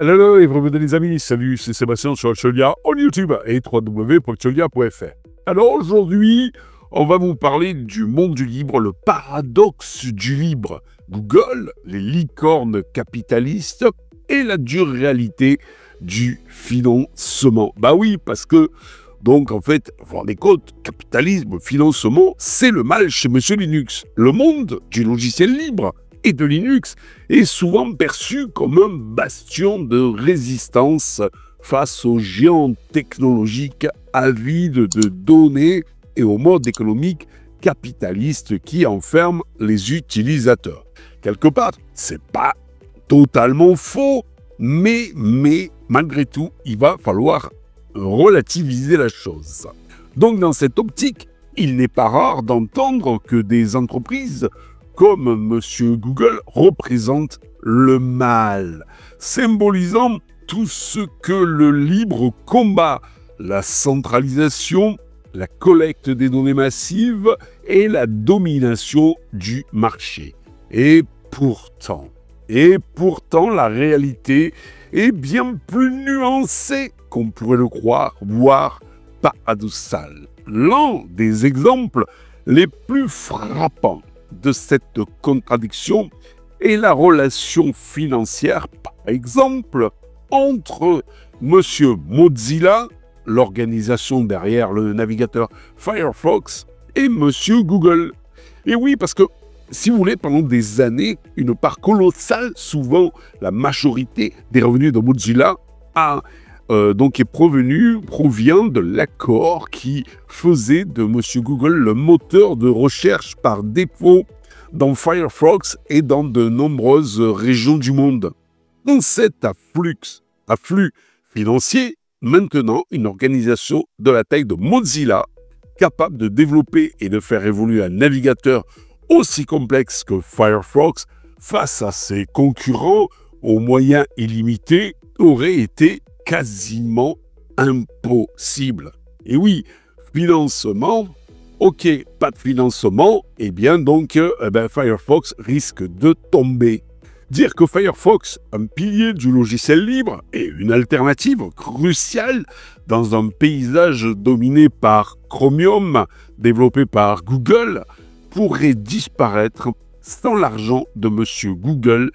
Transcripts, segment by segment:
Hello et bienvenue les amis, salut, c'est Sébastien sur Cholia en YouTube et www.cholia.fr. Alors aujourd'hui, on va vous parler du monde du libre, le paradoxe du libre. Google, les licornes capitalistes et la dure réalité du financement. Bah oui, parce que, donc en fait, vous vous rendez compte, capitalisme, financement, c'est le mal chez Monsieur Linux. Le monde du logiciel libre et de Linux est souvent perçu comme un bastion de résistance face aux géants technologiques avides de données et au mode économique capitaliste qui enferme les utilisateurs. Quelque part, c'est pas totalement faux, mais malgré tout, il va falloir relativiser la chose. Donc dans cette optique, il n'est pas rare d'entendre que des entreprises comme Monsieur Google représente le mal, symbolisant tout ce que le libre combat, la centralisation, la collecte des données massives et la domination du marché. Et pourtant, la réalité est bien plus nuancée qu'on pourrait le croire, voire paradoxale. L'un des exemples les plus frappants de cette contradiction est la relation financière, par exemple, entre Monsieur Mozilla, l'organisation derrière le navigateur Firefox, et Monsieur Google. Et oui, parce que, si vous voulez, pendant des années, une part colossale, souvent la majorité des revenus de Mozilla provient de l'accord qui faisait de Monsieur Google le moteur de recherche par défaut dans Firefox et dans de nombreuses régions du monde. Dans cet afflux financier, maintenant une organisation de la taille de Mozilla, capable de développer et de faire évoluer un navigateur aussi complexe que Firefox face à ses concurrents aux moyens illimités, aurait été quasiment impossible. Et oui, financement, ok, pas de financement, et bien donc Firefox risque de tomber. Dire que Firefox, un pilier du logiciel libre, est une alternative cruciale dans un paysage dominé par Chromium, développé par Google, pourrait disparaître sans l'argent de Monsieur Google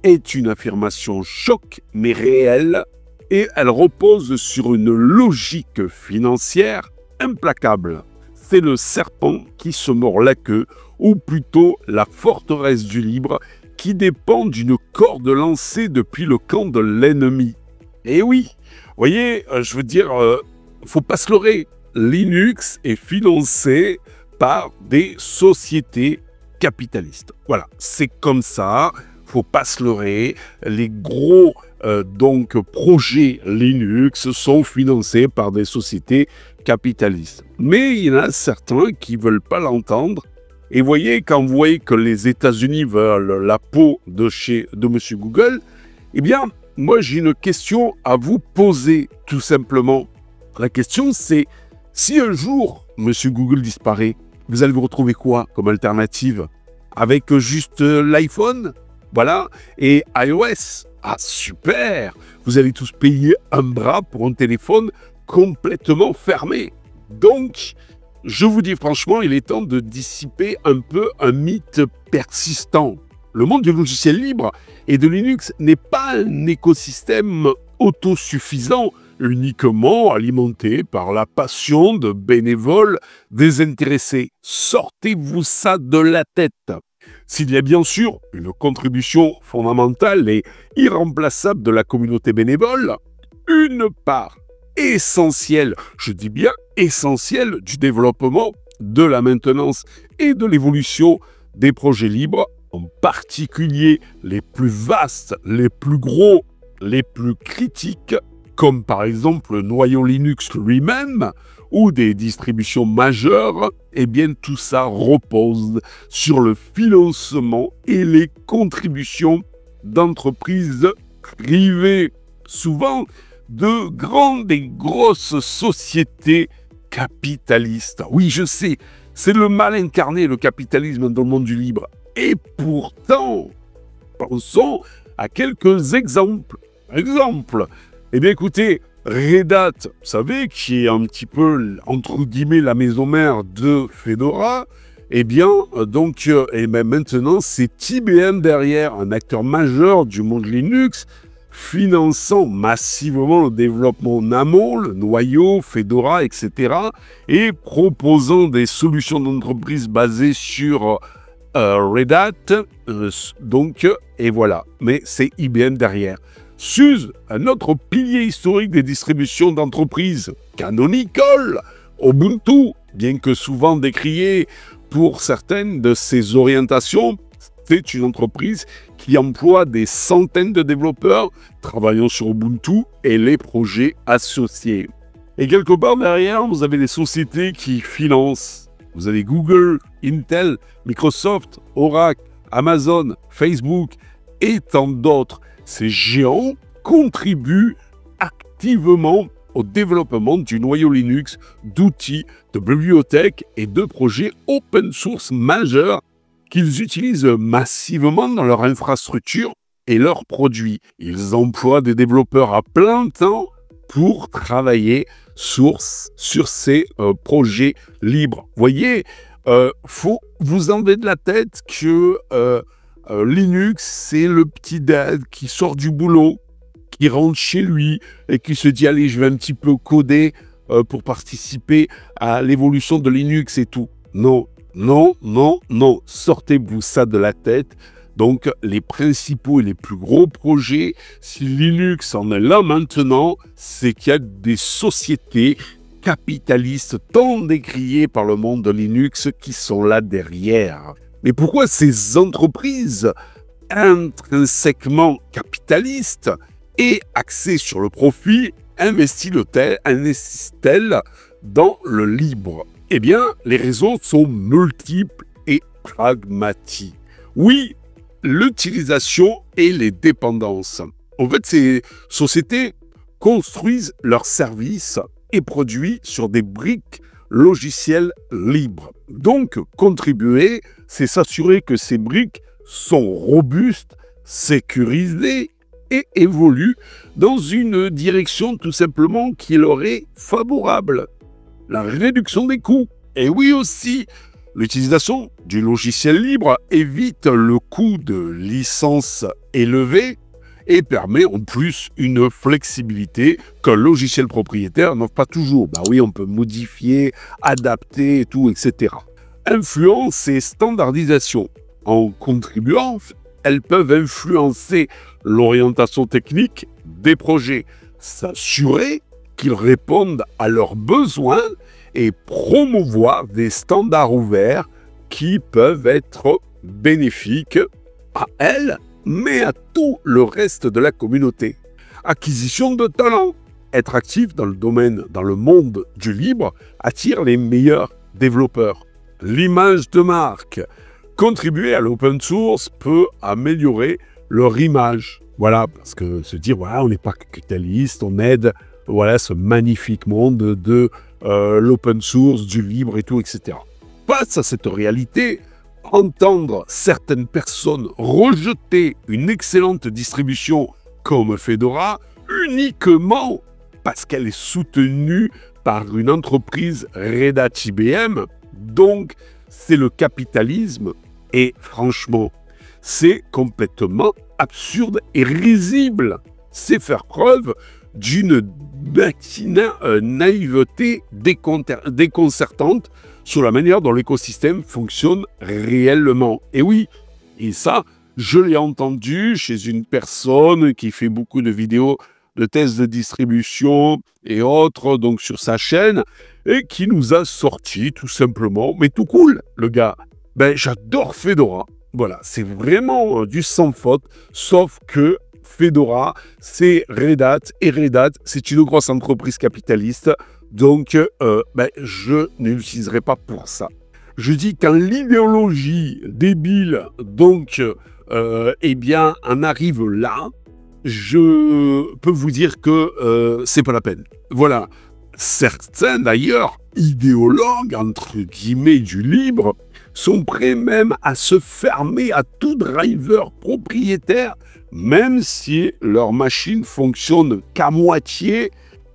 est une affirmation choc mais réelle et elle repose sur une logique financière implacable. C'est le serpent qui se mord la queue, ou plutôt la forteresse du libre, qui dépend d'une corde lancée depuis le camp de l'ennemi. Et oui, voyez, faut pas se leurrer, Linux est financé par des sociétés capitalistes. Voilà, c'est comme ça, faut pas se leurrer, les gros projets Linux sont financés par des sociétés capitalistes. Mais il y en a certains qui ne veulent pas l'entendre. Et voyez, quand vous voyez que les États-Unis veulent la peau de Monsieur Google, eh bien, moi j'ai une question à vous poser, tout simplement. La question c'est, si un jour Monsieur Google disparaît, vous allez vous retrouver quoi comme alternative? Avec juste l'iPhone? Voilà, et iOS. Ah super! Vous allez tous payer un bras pour un téléphone complètement fermé. Donc, je vous dis franchement, il est temps de dissiper un peu un mythe persistant. Le monde du logiciel libre et de Linux n'est pas un écosystème autosuffisant, uniquement alimenté par la passion de bénévoles désintéressés. Sortez-vous ça de la tête. S'il y a bien sûr une contribution fondamentale et irremplaçable de la communauté bénévole, une part essentielle, je dis bien essentielle, du développement, de la maintenance et de l'évolution des projets libres, en particulier les plus vastes, les plus gros, les plus critiques, comme par exemple le noyau Linux lui-même, ou des distributions majeures, eh bien tout ça repose sur le financement et les contributions d'entreprises privées, souvent de grandes et grosses sociétés capitalistes. Oui, je sais, c'est le mal incarné, le capitalisme dans le monde du libre. Et pourtant, pensons à quelques exemples. Exemple. Eh bien, écoutez, Red Hat, vous savez, qui est un petit peu, entre guillemets, la maison mère de Fedora, eh bien, maintenant, c'est IBM derrière, un acteur majeur du monde Linux, finançant massivement le développement en amont, le noyau, Fedora, etc., et proposant des solutions d'entreprise basées sur Red Hat, et voilà. Mais c'est IBM derrière. SUSE, un autre pilier historique des distributions d'entreprise, Canonical, Ubuntu, bien que souvent décrié pour certaines de ses orientations, c'est une entreprise qui emploie des centaines de développeurs travaillant sur Ubuntu et les projets associés. Et quelque part derrière, vous avez des sociétés qui financent. Vous avez Google, Intel, Microsoft, Oracle, Amazon, Facebook et tant d'autres. Ces géants contribuent activement au développement du noyau Linux, d'outils, de bibliothèques et de projets open source majeurs qu'ils utilisent massivement dans leur infrastructure et leurs produits. Ils emploient des développeurs à plein temps pour travailler sur ces projets libres. Vous voyez, faut vous enlever de la tête que Linux, c'est le petit dad qui sort du boulot, qui rentre chez lui et qui se dit « Allez, je vais un petit peu coder pour participer à l'évolution de Linux et tout. » Non, non, non, non. Sortez-vous ça de la tête. Donc, les principaux et les plus gros projets, si Linux en est là maintenant, c'est qu'il y a des sociétés capitalistes tant décriées par le monde de Linux qui sont là derrière. Mais pourquoi ces entreprises intrinsèquement capitalistes et axées sur le profit investissent-elles dans le libre? Eh bien, les raisons sont multiples et pragmatiques. Oui, l'utilisation et les dépendances. En fait, ces sociétés construisent leurs services et produits sur des briques logicielles libres. Donc, contribuer, c'est s'assurer que ces briques sont robustes, sécurisées et évoluent dans une direction tout simplement qui leur est favorable. La réduction des coûts. Et oui aussi, l'utilisation du logiciel libre évite le coût de licence élevé et permet en plus une flexibilité qu'un logiciel propriétaire n'offre pas toujours. Bah oui, on peut modifier, adapter et tout, etc. Influence et standardisation. En contribuant, elles peuvent influencer l'orientation technique des projets, s'assurer qu'ils répondent à leurs besoins et promouvoir des standards ouverts qui peuvent être bénéfiques à elles, mais à tout le reste de la communauté. Acquisition de talent. Être actif dans le domaine, dans le monde du libre, attire les meilleurs développeurs. L'image de marque. Contribuer à l'open source peut améliorer leur image. Voilà, parce que se dire, voilà, on n'est pas capitaliste, on aide voilà, ce magnifique monde de l'open source, du libre et tout, etc. Face à cette réalité, entendre certaines personnes rejeter une excellente distribution comme Fedora uniquement parce qu'elle est soutenue par une entreprise Red Hat IBM, donc c'est le capitalisme, et franchement, c'est complètement absurde et risible. C'est faire preuve d'une naïveté déconcertante sur la manière dont l'écosystème fonctionne réellement. Et oui, et ça, je l'ai entendu chez une personne qui fait beaucoup de vidéos de tests de distribution et autres, donc sur sa chaîne, et qui nous a sorti tout simplement, mais tout cool, le gars. Ben, j'adore Fedora. Voilà, c'est vraiment du sans faute, sauf que Fedora, c'est Red Hat, et Red Hat, c'est une grosse entreprise capitaliste, donc je ne l'utiliserai pas pour ça. Je dis quand l'idéologie débile, donc, en arrive là, je peux vous dire que c'est pas la peine. Voilà. Certains, d'ailleurs, idéologues, entre guillemets, du libre, sont prêts même à se fermer à tout driver propriétaire, même si leur machine fonctionne qu'à moitié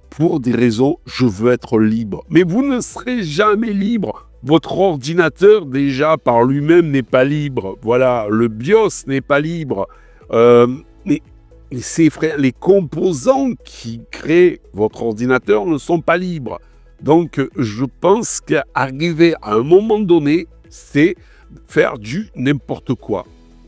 pour des raisons « je veux être libre ». Mais vous ne serez jamais libre. Votre ordinateur, déjà, par lui-même, n'est pas libre. Voilà, le BIOS n'est pas libre. Mais les composants qui créent votre ordinateur ne sont pas libres. Donc, je pense qu'arriver à un moment donné, c'est faire du n'importe quoi.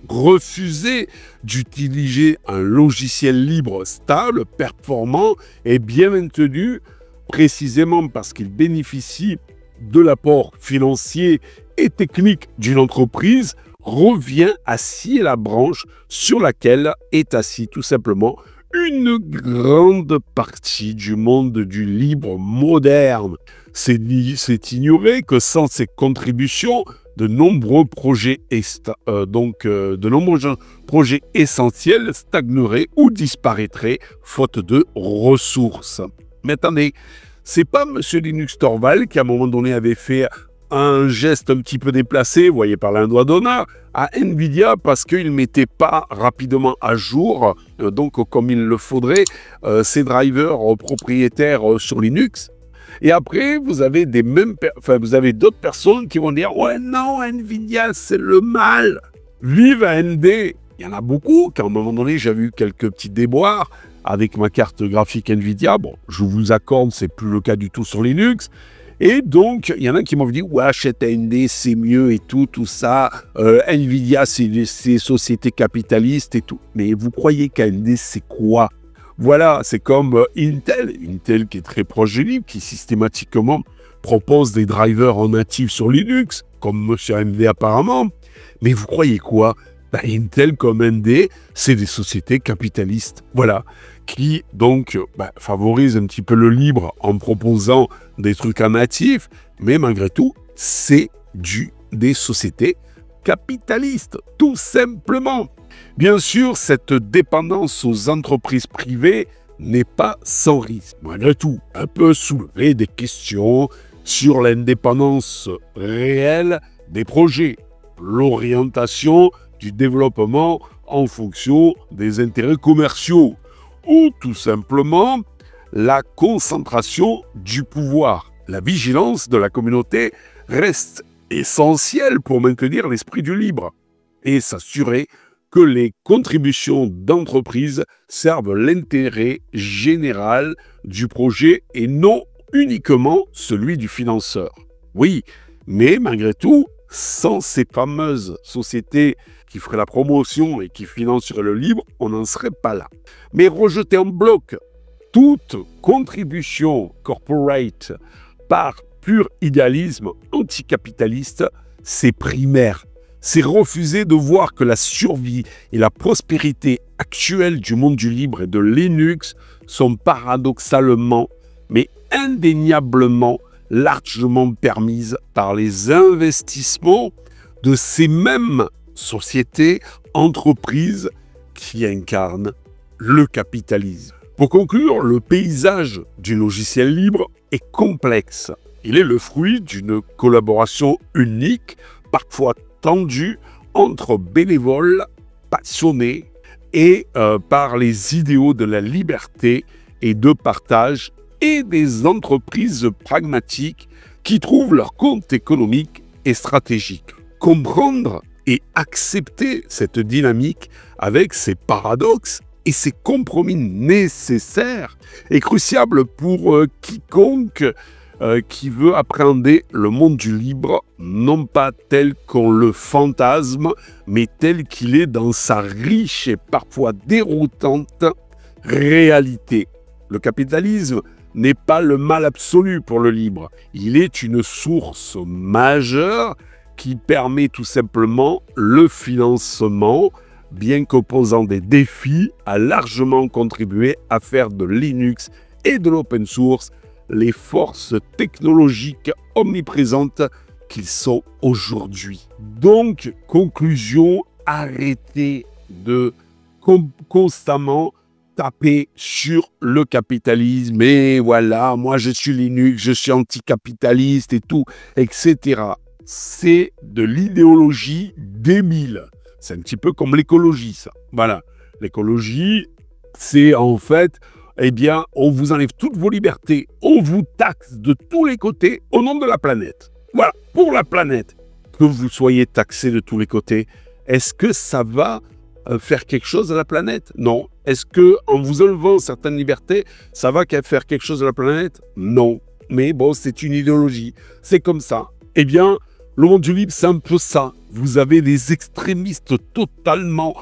Refuser d'utiliser un logiciel libre, stable, performant et bien maintenu, précisément parce qu'il bénéficie de l'apport financier et technique d'une entreprise, revient à scier la branche sur laquelle est assis tout simplement une grande partie du monde du libre moderne. C'est ignorer que sans ces contributions, de nombreux projets essentiels stagneraient ou disparaîtraient faute de ressources. Mais attendez, c'est pas M. Linus Torvalds qui à un moment donné avait fait un geste un petit peu déplacé, vous voyez par là un doigt d'honneur, à Nvidia parce qu'il ne mettait pas rapidement à jour, donc comme il le faudrait, ses drivers propriétaires sur Linux. Et après, vous avez d'autres personnes qui vont dire « Ouais, non, Nvidia, c'est le mal. Vive AMD !» Il y en a beaucoup, qu'à un moment donné, j'ai vu quelques petits déboires avec ma carte graphique Nvidia. Bon, je vous accorde, c'est plus le cas du tout sur Linux. Et donc, il y en a qui m'ont dit « Ouais, achète AMD, c'est mieux et tout ça. Nvidia, c'est société capitaliste et tout. » Mais vous croyez qu'AMD, c'est quoi ? Voilà, c'est comme Intel qui est très proche du libre, qui systématiquement propose des drivers en natif sur Linux, comme chez AMD apparemment. Mais vous croyez quoi ? Intel comme AMD, c'est des sociétés capitalistes, voilà, qui donc favorisent un petit peu le libre en proposant des trucs en natif, mais malgré tout, c'est des sociétés capitalistes, tout simplement. Bien sûr, cette dépendance aux entreprises privées n'est pas sans risque. Malgré tout, elle peut soulever des questions sur l'indépendance réelle des projets, l'orientation du développement en fonction des intérêts commerciaux, ou tout simplement la concentration du pouvoir. La vigilance de la communauté reste essentielle pour maintenir l'esprit du libre et s'assurer que les contributions d'entreprise servent l'intérêt général du projet et non uniquement celui du financeur. Oui, mais malgré tout, sans ces fameuses sociétés qui feraient la promotion et qui financeraient le libre, on n'en serait pas là. Mais rejeter en bloc toute contribution corporate par pur idéalisme anticapitaliste, c'est primaire. C'est refuser de voir que la survie et la prospérité actuelle du monde du libre et de Linux sont paradoxalement, mais indéniablement, largement permises par les investissements de ces mêmes sociétés, entreprises qui incarnent le capitalisme. Pour conclure, le paysage du logiciel libre est complexe. Il est le fruit d'une collaboration unique, parfois tendue, entre bénévoles passionnés et par les idéaux de la liberté et de partage et des entreprises pragmatiques qui trouvent leur compte économique et stratégique. Comprendre et accepter cette dynamique avec ses paradoxes et ses compromis nécessaires est crucial pour quiconque qui veut appréhender le monde du libre, non pas tel qu'on le fantasme, mais tel qu'il est dans sa riche et parfois déroutante réalité. Le capitalisme n'est pas le mal absolu pour le libre. Il est une source majeure qui permet tout simplement le financement, bien qu'opposant des défis, a largement contribué à faire de Linux et de l'open source les forces technologiques omniprésentes qu'ils sont aujourd'hui. Donc, conclusion, arrêtez de constamment taper sur le capitalisme et voilà, moi je suis Linux, je suis anticapitaliste et tout, etc. c'est de l'idéologie des 1000. C'est un petit peu comme l'écologie, ça. Voilà. L'écologie, c'est en fait, eh bien, on vous enlève toutes vos libertés, on vous taxe de tous les côtés au nom de la planète. Voilà, pour la planète. Que vous soyez taxé de tous les côtés, est-ce que ça va faire quelque chose à la planète? Non. Est-ce que en vous enlevant certaines libertés, ça va faire quelque chose à la planète? Non. Mais bon, c'est une idéologie. C'est comme ça. Eh bien, le monde du libre, c'est un peu ça. Vous avez des extrémistes totalement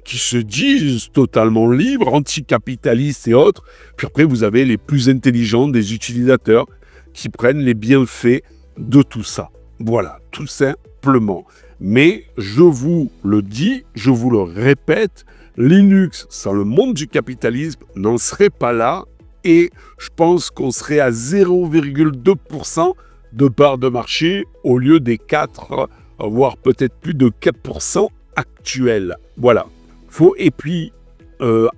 qui se disent totalement libres, anticapitalistes et autres. Puis après, vous avez les plus intelligents des utilisateurs qui prennent les bienfaits de tout ça. Voilà, tout simplement. Mais je vous le dis, je vous le répète, Linux, sans le monde du capitalisme, n'en serait pas là. Et je pense qu'on serait à 0,2% de part de marché au lieu des 4, voire peut-être plus de 4% actuels. Voilà. Et puis,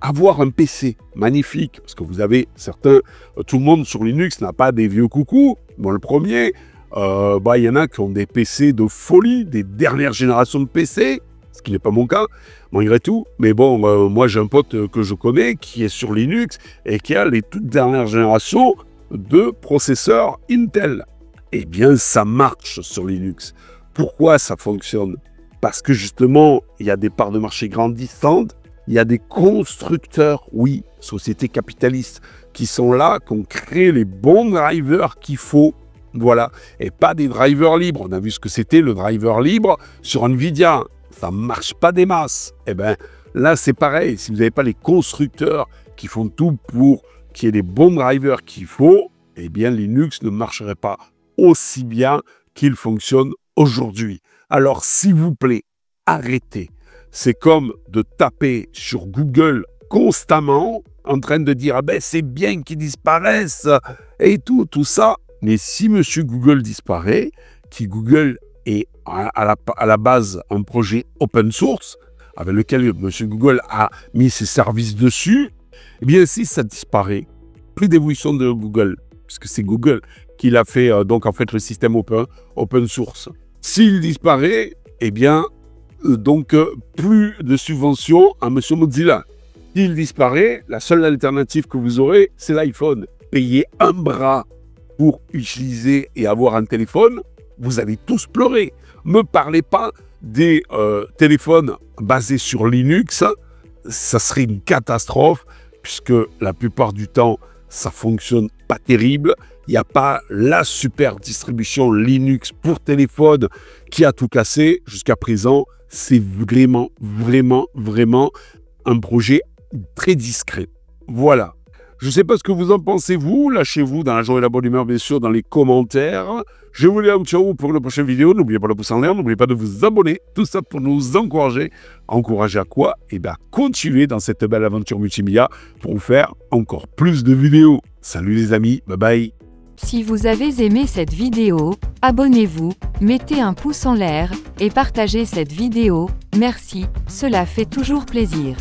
avoir un PC magnifique, parce que vous avez certains, tout le monde sur Linux n'a pas des vieux coucous. Bon, le premier, il y en a qui ont des PC de folie, des dernières générations de PC, ce qui n'est pas mon cas, malgré tout. Mais bon, moi j'ai un pote que je connais qui est sur Linux et qui a les toutes dernières générations de processeurs Intel. Eh bien, ça marche sur Linux. Pourquoi ça fonctionne? Parce que justement, il y a des parts de marché grandissantes, il y a des constructeurs, oui, sociétés capitalistes, qui sont là, qui ont créé les bons drivers qu'il faut. Voilà, et pas des drivers libres. On a vu ce que c'était le driver libre sur Nvidia. Ça ne marche pas des masses. Eh bien, là, c'est pareil. Si vous n'avez pas les constructeurs qui font tout pour qu'il y ait les bons drivers qu'il faut, eh bien, Linux ne marcherait pas aussi bien qu'il fonctionne aujourd'hui. Alors, s'il vous plaît, arrêtez. C'est comme de taper sur Google constamment en train de dire « Ah ben, c'est bien qu'ils disparaissent » et tout ça. Mais si Monsieur Google disparaît, qui Google est à la base un projet open source, avec lequel Monsieur Google a mis ses services dessus, eh bien si ça disparaît, plus d'évolution de Google, puisque c'est Google qui l'a fait, donc en fait le système open source. S'il disparaît, eh bien, plus de subventions à Monsieur Mozilla. S'il disparaît, la seule alternative que vous aurez, c'est l'iPhone. Payez un bras pour utiliser et avoir un téléphone, vous allez tous pleurer. Ne me parlez pas des téléphones basés sur Linux, ça serait une catastrophe, puisque la plupart du temps, ça fonctionne pas terrible. Il n'y a pas la super distribution Linux pour téléphone qui a tout cassé. Jusqu'à présent, c'est vraiment un projet très discret. Voilà. Je ne sais pas ce que vous en pensez, vous. Lâchez-vous dans la joie et la bonne humeur, bien sûr, dans les commentaires. Je vous dis un ciao pour la prochaine vidéo. N'oubliez pas le pouce en l'air, n'oubliez pas de vous abonner. Tout ça pour nous encourager. Encourager à quoi? Eh bien, continuer dans cette belle aventure multimédia pour vous faire encore plus de vidéos. Salut les amis, bye bye. Si vous avez aimé cette vidéo, abonnez-vous, mettez un pouce en l'air et partagez cette vidéo. Merci, cela fait toujours plaisir.